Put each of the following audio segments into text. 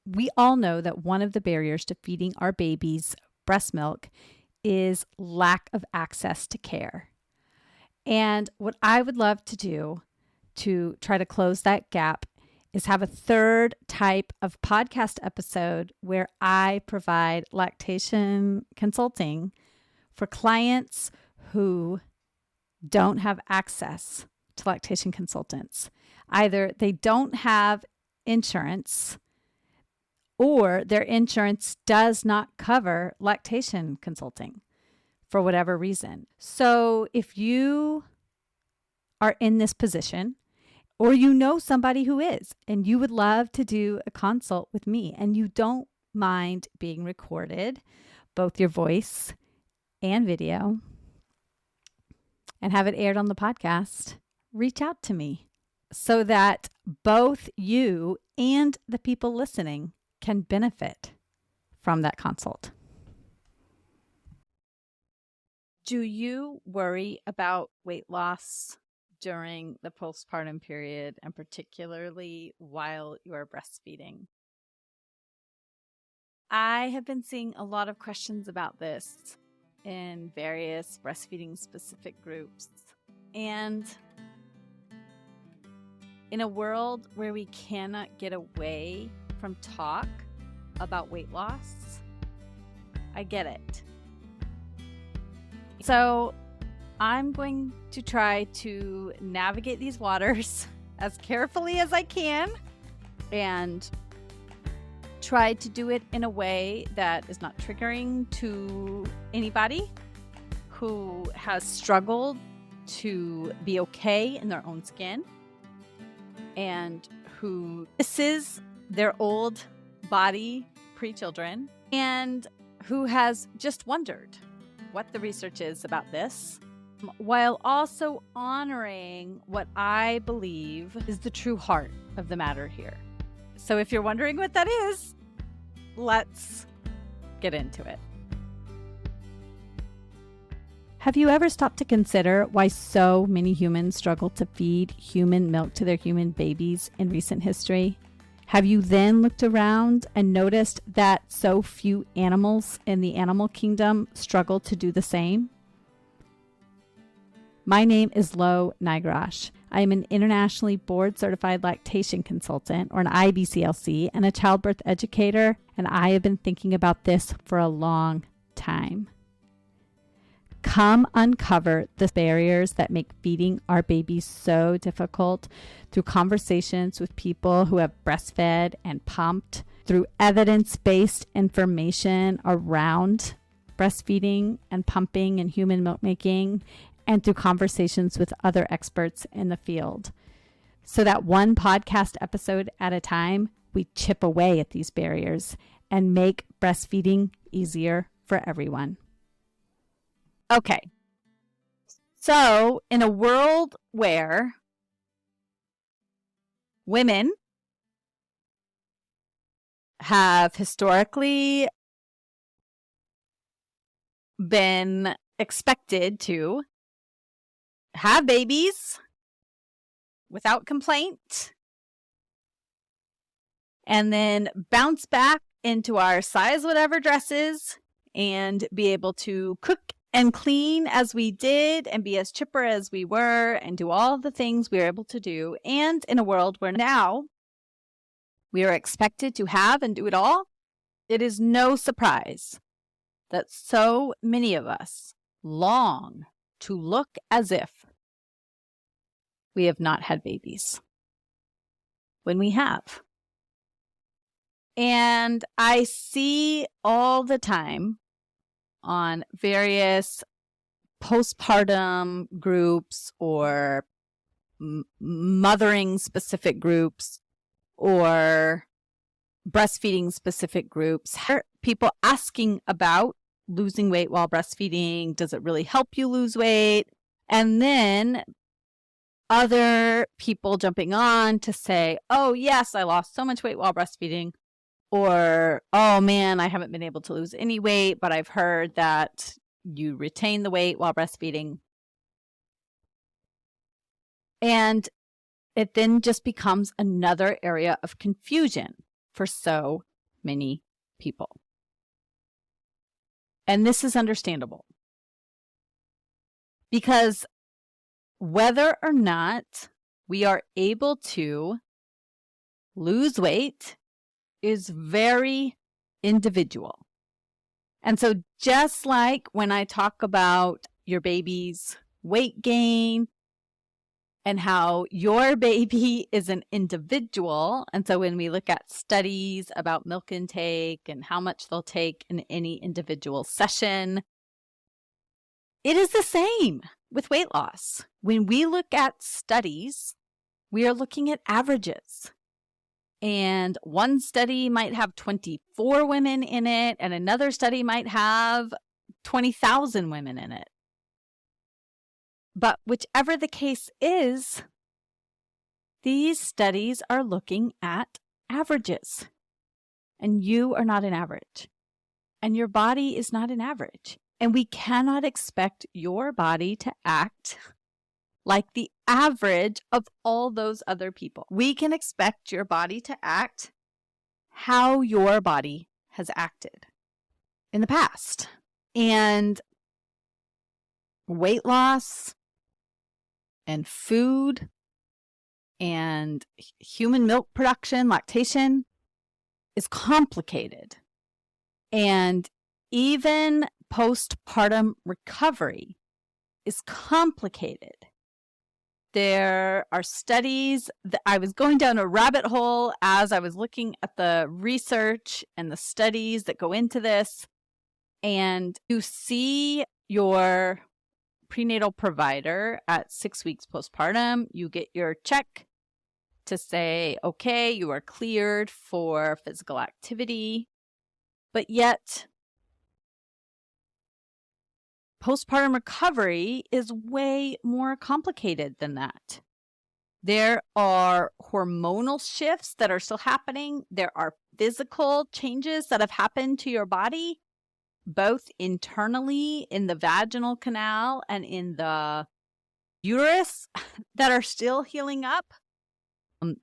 We all know that one of the barriers to feeding our babies breast milk is lack of access to care. And what I would love to do to try to close that gap is have a third type of podcast episode where I provide lactation consulting for clients who don't have access to lactation consultants. Either they don't have insurance or their insurance does not cover lactation consulting for whatever reason. So if you are in this position, or you know somebody who is, and you would love to do a consult with me, and you don't mind being recorded, both your voice and video, and have it aired on the podcast, reach out to me so that both you and the people listening can benefit from that consult. Do you worry about weight loss during the postpartum period, and particularly while you're breastfeeding? I have been seeing a lot of questions about this in various breastfeeding specific groups. And in a world where we cannot get away from talk about weight loss, I get it. So I'm going to try to navigate these waters as carefully as I can and try to do it in a way that is not triggering to anybody who has struggled to be okay in their own skin and who misses their old body pre-children and who has just wondered what the research is about this, while also honoring what I believe is the true heart of the matter here. So if you're wondering what that is, let's get into it. Have you ever stopped to consider why so many humans struggle to feed human milk to their human babies in recent history? Have you then looked around and noticed that so few animals in the animal kingdom struggle to do the same? My name is Lo Nigrash. I am an internationally board-certified lactation consultant, or an IBCLC, and a childbirth educator, and I have been thinking about this for a long time. Come uncover the barriers that make feeding our babies so difficult through conversations with people who have breastfed and pumped, through evidence-based information around breastfeeding and pumping and human milk making, and through conversations with other experts in the field. So that one podcast episode at a time, we chip away at these barriers and make breastfeeding easier for everyone. Okay, so in a world where women have historically been expected to have babies without complaint and then bounce back into our size whatever dresses and be able to cook and clean as we did and be as chipper as we were and do all the things we were able to do. And in a world where now we are expected to have and do it all, it is no surprise that so many of us long to look as if we have not had babies when we have. And I see all the time on various postpartum groups or mothering specific groups or breastfeeding specific groups, people asking about losing weight while breastfeeding. Does it really help you lose weight? And then other people jumping on to say, oh, yes, I lost so much weight while breastfeeding. Or, oh man, I haven't been able to lose any weight, but I've heard that you retain the weight while breastfeeding. And it then just becomes another area of confusion for so many people. And this is understandable because whether or not we are able to lose weight is very individual. And so just like when I talk about your baby's weight gain and how your baby is an individual, and so when we look at studies about milk intake and how much they'll take in any individual session, it is the same with weight loss. When we look at studies, we are looking at averages. And one study might have 24 women in it, and another study might have 20,000 women in it. But whichever the case is, these studies are looking at averages. And you are not an average. And your body is not an average. And we cannot expect your body to act like the average of all those other people. We can expect your body to act how your body has acted in the past. And weight loss and food and human milk production, lactation, is complicated. And even postpartum recovery is complicated. There are studies that I was going down a rabbit hole as I was looking at the research and the studies that go into this. And you see your prenatal provider at 6 weeks postpartum, you get your check to say, okay, you are cleared for physical activity. But yet, postpartum recovery is way more complicated than that. There are hormonal shifts that are still happening. There are physical changes that have happened to your body, both internally in the vaginal canal and in the uterus that are still healing up.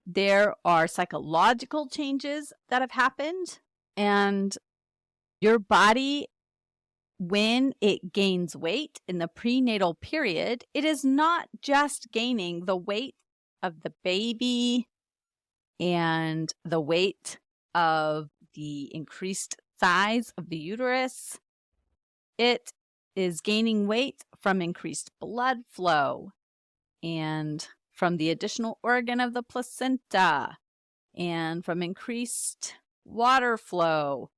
There are psychological changes that have happened, and your body, when it gains weight in the prenatal period, it is not just gaining the weight of the baby and the weight of the increased size of the uterus. It is gaining weight from increased blood flow and from the additional organ of the placenta and from increased water flow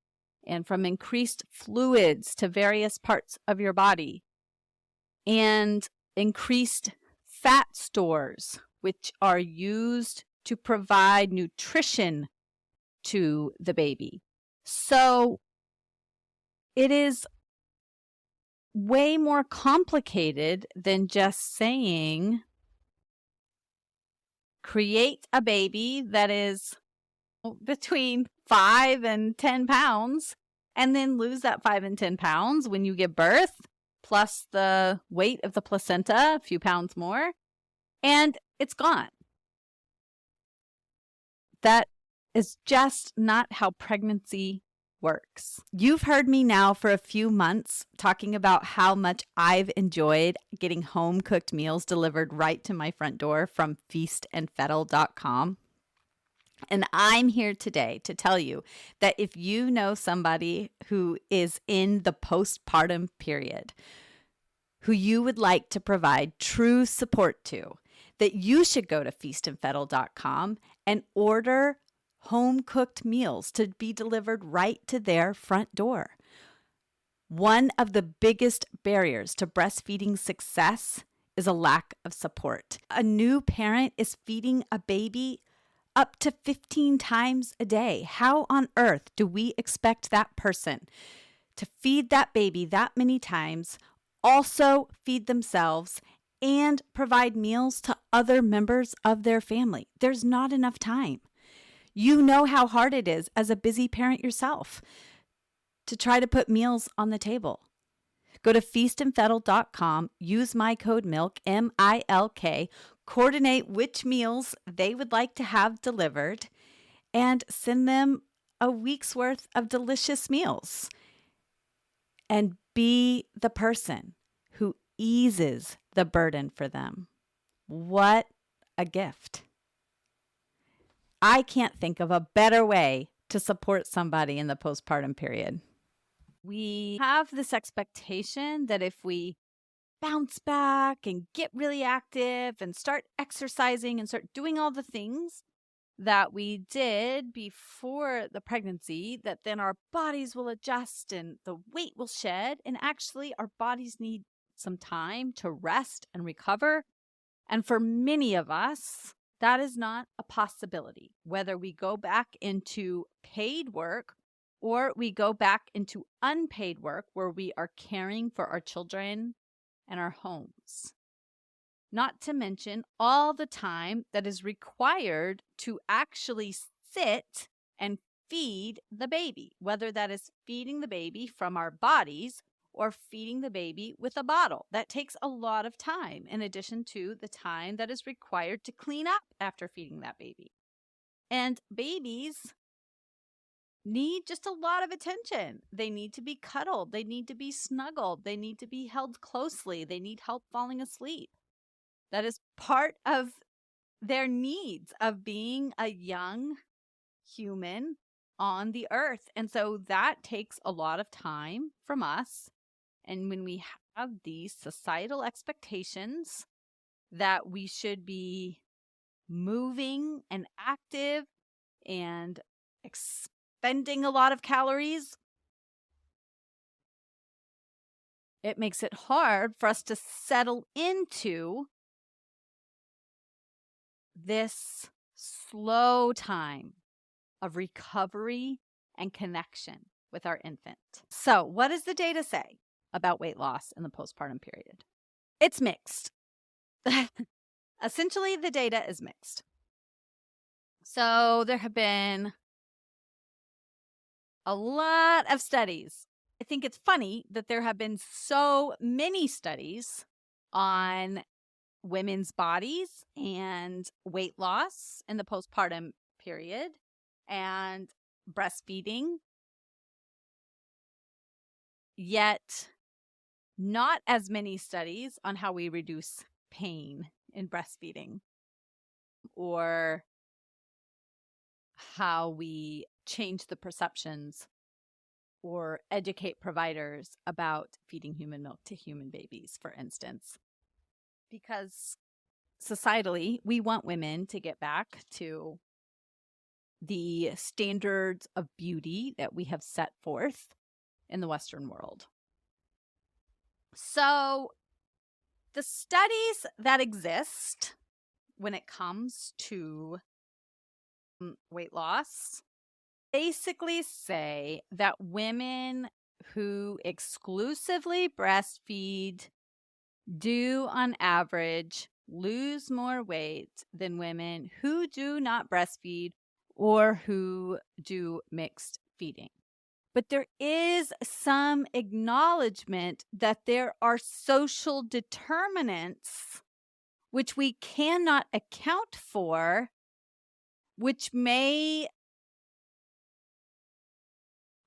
and from increased fluids to various parts of your body, and increased fat stores, which are used to provide nutrition to the baby. So it is way more complicated than just saying, create a baby that is between 5 and 10 pounds, and then lose that 5 and 10 pounds when you give birth, plus the weight of the placenta, a few pounds more, and it's gone. That is just not how pregnancy works. You've heard me now for a few months talking about how much I've enjoyed getting home cooked meals delivered right to my front door from feastandfettle.com. And I'm here today to tell you that if you know somebody who is in the postpartum period, who you would like to provide true support to, that you should go to feastandfettle.com and order home-cooked meals to be delivered right to their front door. One of the biggest barriers to breastfeeding success is a lack of support. A new parent is feeding a baby up to 15 times a day. How on earth do we expect that person to feed that baby that many times, also feed themselves, and provide meals to other members of their family? There's not enough time. You know how hard it is as a busy parent yourself to try to put meals on the table. Go to feastandfettle.com, use my code MILK, M-I-L-K, coordinate which meals they would like to have delivered, and send them a week's worth of delicious meals and be the person who eases the burden for them. What a gift. I can't think of a better way to support somebody in the postpartum period. We have this expectation that if we bounce back and get really active and start exercising and start doing all the things that we did before the pregnancy, that then our bodies will adjust and the weight will shed. And actually, our bodies need some time to rest and recover. And for many of us, that is not a possibility. Whether we go back into paid work or we go back into unpaid work where we are caring for our children and our homes. Not to mention all the time that is required to actually sit and feed the baby, whether that is feeding the baby from our bodies or feeding the baby with a bottle. That takes a lot of time, in addition to the time that is required to clean up after feeding that baby. And babies need just a lot of attention. They need to be cuddled. They need to be snuggled. They need to be held closely. They need help falling asleep. That is part of their needs of being a young human on the earth. And so that takes a lot of time from us. And when we have these societal expectations that we should be moving and active and expending a lot of calories, it makes it hard for us to settle into this slow time of recovery and connection with our infant. So, what does the data say about weight loss in the postpartum period? It's mixed. Essentially, the data is mixed. So, there have been a lot of studies. I think it's funny that there have been so many studies on women's bodies and weight loss in the postpartum period and breastfeeding, yet not as many studies on how we reduce pain in breastfeeding or how we change the perceptions or educate providers about feeding human milk to human babies, for instance. Because societally, we want women to get back to the standards of beauty that we have set forth in the Western world. So the studies that exist when it comes to weight loss basically say that women who exclusively breastfeed do on average lose more weight than women who do not breastfeed or who do mixed feeding. But there is some acknowledgement that there are social determinants which we cannot account for, which may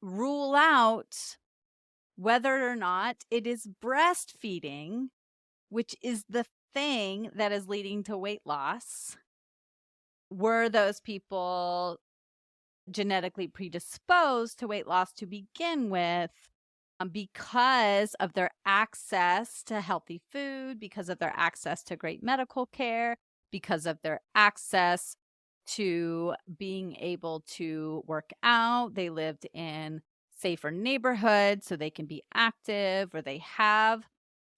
rule out whether or not it is breastfeeding, which is the thing that is leading to weight loss. Were those people genetically predisposed to weight loss to begin with because of their access to healthy food, because of their access to great medical care, because of their access to being able to work out? They lived in safer neighborhoods so they can be active, or they have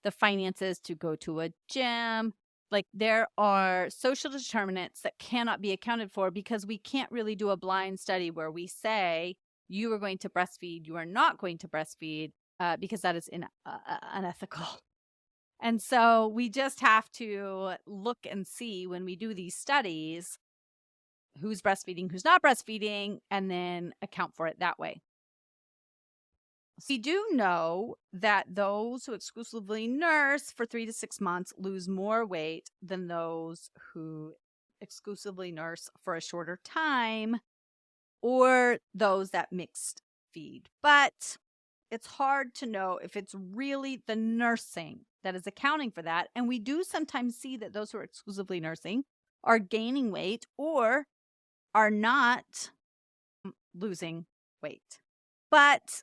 the finances to go to a gym. Like, there are social determinants that cannot be accounted for because we can't really do a blind study where we say you are going to breastfeed, you are not going to breastfeed, because that is unethical. And so we just have to look and see when we do these studies who's breastfeeding, who's not breastfeeding, and then account for it that way. We do know that those who exclusively nurse for 3 to 6 months lose more weight than those who exclusively nurse for a shorter time. or those that mixed feed. But it's hard to know if it's really the nursing that is accounting for that. And we do sometimes see that those who are exclusively nursing are gaining weight or are not losing weight. But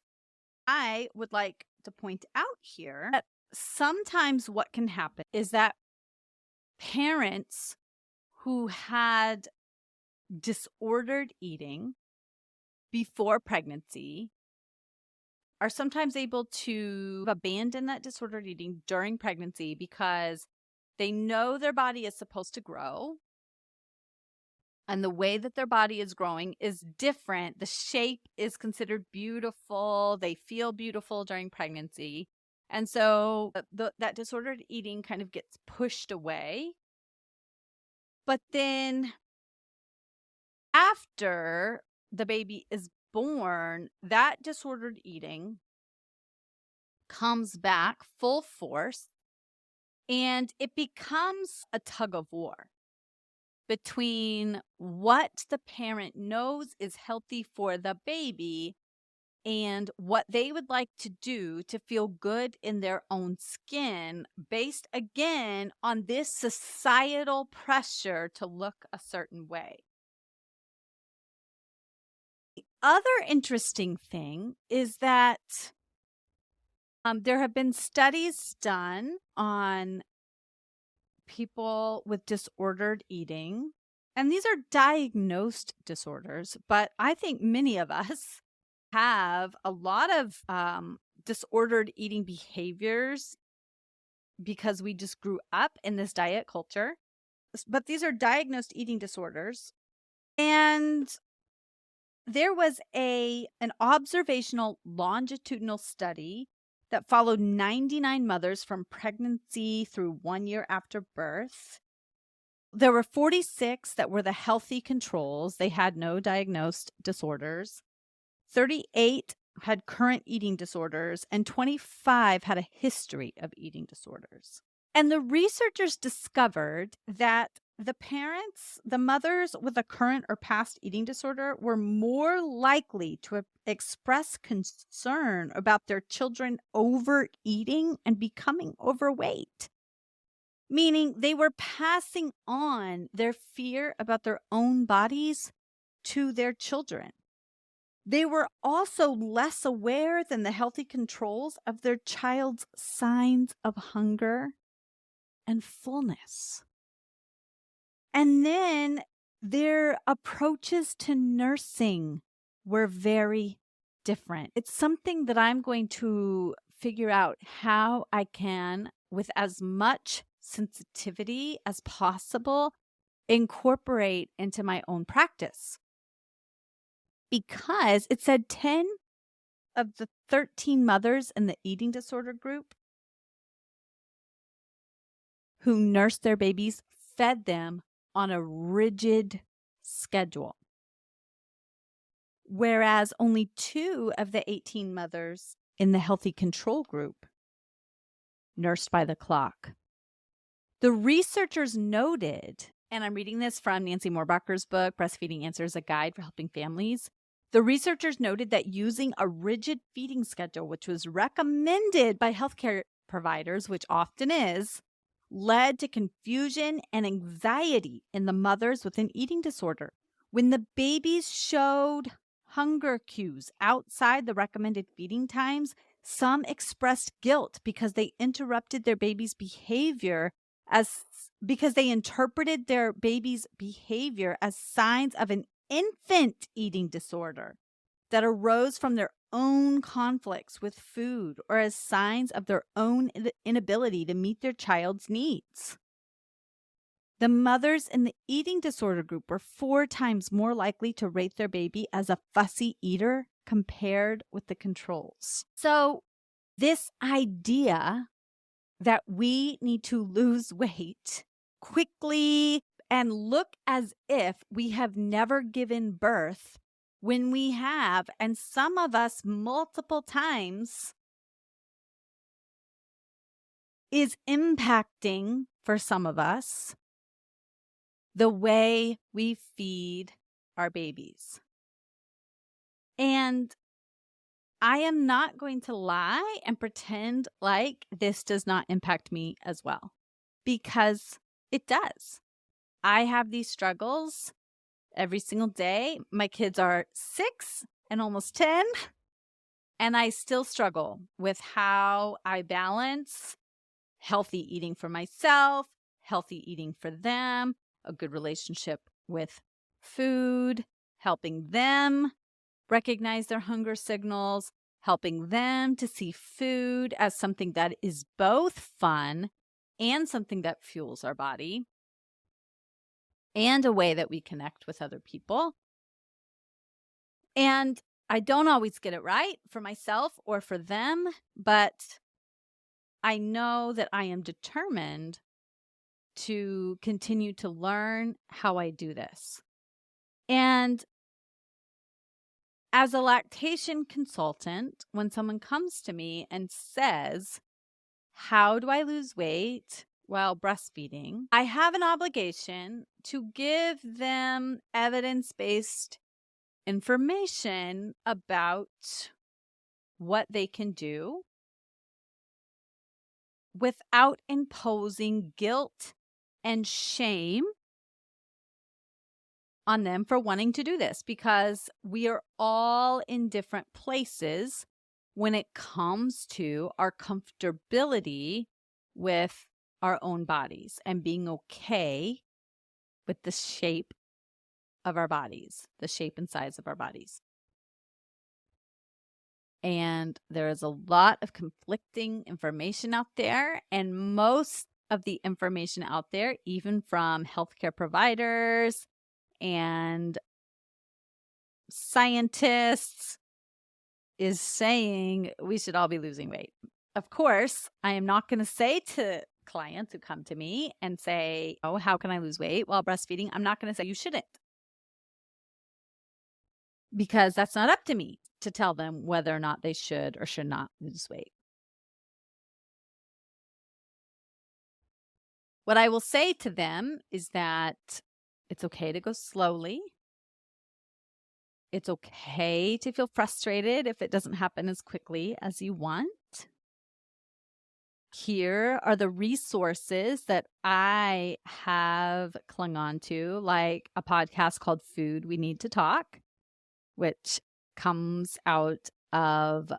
I would like to point out here that sometimes what can happen is that parents who had disordered eating before pregnancy are sometimes able to abandon that disordered eating during pregnancy because they know their body is supposed to grow. And the way that their body is growing is different. The shape is considered beautiful. They feel beautiful during pregnancy. And so that disordered eating kind of gets pushed away. But then after the baby is born, that disordered eating comes back full force and it becomes a tug of war between what the parent knows is healthy for the baby and what they would like to do to feel good in their own skin, based again on this societal pressure to look a certain way. The other interesting thing is that there have been studies done on people with disordered eating, and these are diagnosed disorders, but I think many of us have a lot of disordered eating behaviors because we just grew up in this diet culture. But these are diagnosed eating disorders. And there was an observational longitudinal study that followed 99 mothers from pregnancy through 1 year after birth. There were 46 that were the healthy controls. They had no diagnosed disorders. 38 had current eating disorders, and 25 had a history of eating disorders. And the researchers discovered that the mothers with a current or past eating disorder were more likely to express concern about their children overeating and becoming overweight, meaning they were passing on their fear about their own bodies to their children. They were also less aware than the healthy controls of their child's signs of hunger and fullness. And then their approaches to nursing were very different. It's something that I'm going to figure out how I can, with as much sensitivity as possible, incorporate into my own practice. Because it said 10 of the 13 mothers in the eating disorder group who nursed their babies fed them on a rigid schedule, whereas only 2 of the 18 mothers in the healthy control group nursed by the clock. The researchers noted, and I'm reading this from Nancy Moorbacher's book, Breastfeeding Answers, a Guide for Helping Families. The researchers noted that using a rigid feeding schedule, which was recommended by healthcare providers, which often is, led to confusion and anxiety in the mothers with an eating disorder. When the babies showed hunger cues outside the recommended feeding times, some expressed guilt because they interrupted their baby's behavior because they interpreted their baby's behavior as signs of an infant eating disorder that arose from their own conflicts with food or as signs of their own inability to meet their child's needs. The mothers in the eating disorder group were 4 times more likely to rate their baby as a fussy eater compared with the controls. So this idea that we need to lose weight quickly and look as if we have never given birth when we have, and some of us multiple times, is impacting, for some of us, the way we feed our babies. And I am not going to lie and pretend like this does not impact me as well, because it does. I have these struggles every single day. My kids are 6 and almost 10, and I still struggle with how I balance healthy eating for myself, healthy eating for them, a good relationship with food, helping them recognize their hunger signals, helping them to see food as something that is both fun and something that fuels our body and a way that we connect with other people. And I don't always get it right for myself or for them, but I know that I am determined to continue to learn how I do this. And as a lactation consultant, when someone comes to me and says, "How do I lose weight while breastfeeding?" I have an obligation to give them evidence-based information about what they can do without imposing guilt and shame on them for wanting to do this, because we are all in different places when it comes to our comfortability with our own bodies and being okay with the shape of our bodies, the shape and size of our bodies. And there is a lot of conflicting information out there, and most of the information out there, even from healthcare providers and scientists, is saying we should all be losing weight. Of course, I am not going to say to clients who come to me and say, "Oh, how can I lose weight while breastfeeding?" I'm not going to say you shouldn't, because that's not up to me to tell them whether or not they should or should not lose weight. What I will say to them is that it's okay to go slowly. It's okay to feel frustrated if it doesn't happen as quickly as you want. Here are the resources that I have clung on to, like a podcast called Food We Need to Talk, which comes out of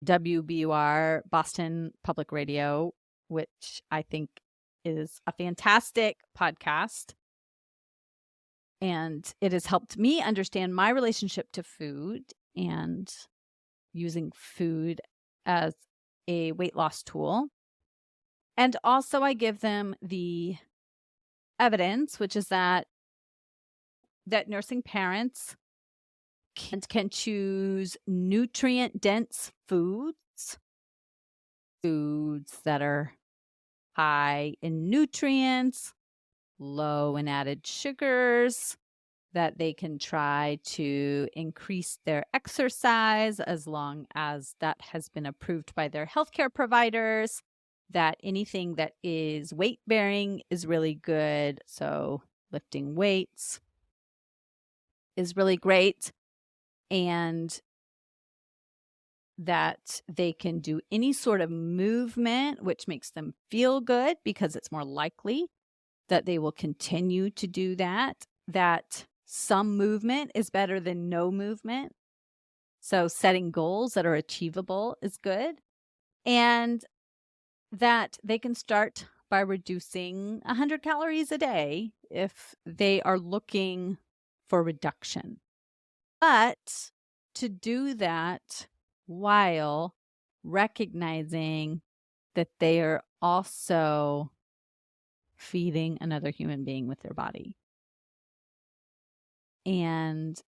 WBUR, Boston Public Radio, which I think is a fantastic podcast. And it has helped me understand my relationship to food and using food as a weight loss tool. And also I give them the evidence, which is that nursing parents can choose nutrient-dense foods that are high in nutrients, low in added sugars, that they can try to increase their exercise as long as that has been approved by their healthcare providers, that anything that is weight bearing is really good. So lifting weights is really great, and that they can do any sort of movement which makes them feel good, because it's more likely that they will continue to do that, that some movement is better than no movement. So setting goals that are achievable is good. And that they can start by reducing 100 calories a day if they are looking for reduction. But to do that while recognizing that they are also feeding another human being with their body. And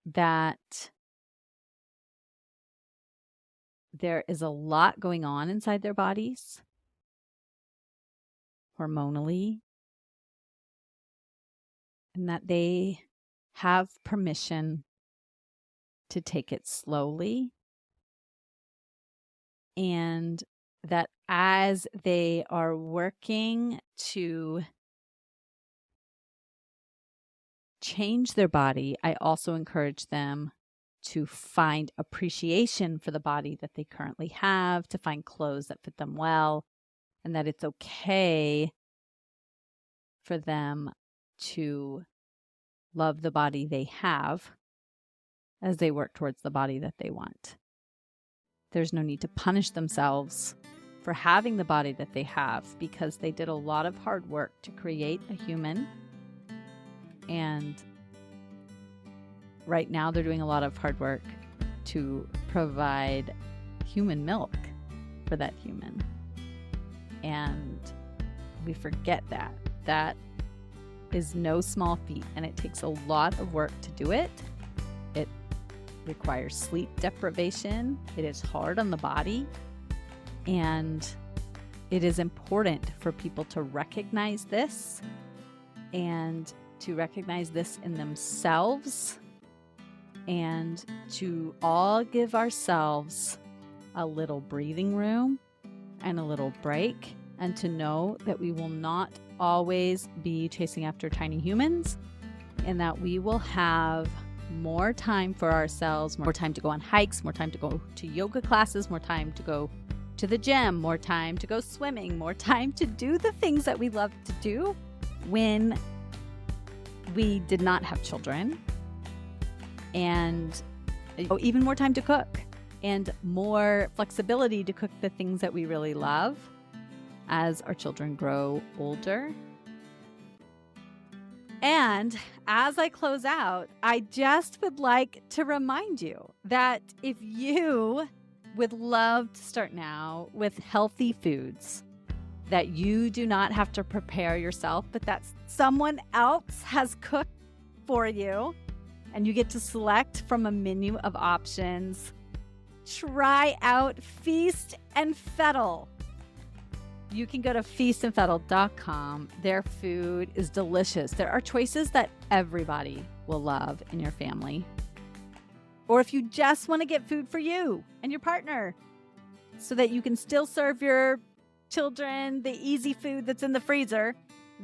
that there is a lot going on inside their bodies hormonally, and that they have permission to take it slowly, and that as they are working to change their body, I also encourage them to find appreciation for the body that they currently have, to find clothes that fit them well, and that it's okay for them to love the body they have as they work towards the body that they want. There's no need to punish themselves for having the body that they have, because they did a lot of hard work to create a human. And right now they're doing a lot of hard work to provide human milk for that human. And we forget that. That is no small feat, and it takes a lot of work to do it. It requires sleep deprivation. It is hard on the body. And it is important for people to recognize this, and to recognize this in themselves, and to all give ourselves a little breathing room and a little break, and to know that we will not always be chasing after tiny humans, and that we will have more time for ourselves, more time to go on hikes, more time to go to yoga classes, more time to go to the gym, more time to go swimming, more time to do the things that we love to do when we did not have children, and even more time to cook, and more flexibility to cook the things that we really love as our children grow older. And as I close out, I just would like to remind you that if you would love to start now with healthy foods that you do not have to prepare yourself, but that someone else has cooked for you, and you get to select from a menu of options, try out Feast and Fettle. You can go to feastandfettle.com. Their food is delicious. There are choices that everybody will love in your family. Or if you just want to get food for you and your partner so that you can still serve your children the easy food that's in the freezer,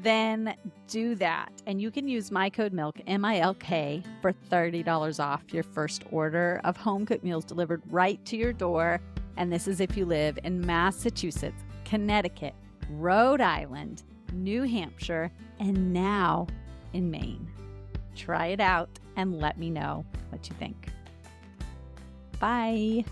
then do that. And you can use my code MILK, MILK, for $30 off your first order of home-cooked meals delivered right to your door. And this is if you live in Massachusetts, Connecticut, Rhode Island, New Hampshire, and now in Maine. Try it out and let me know what you think. Bye.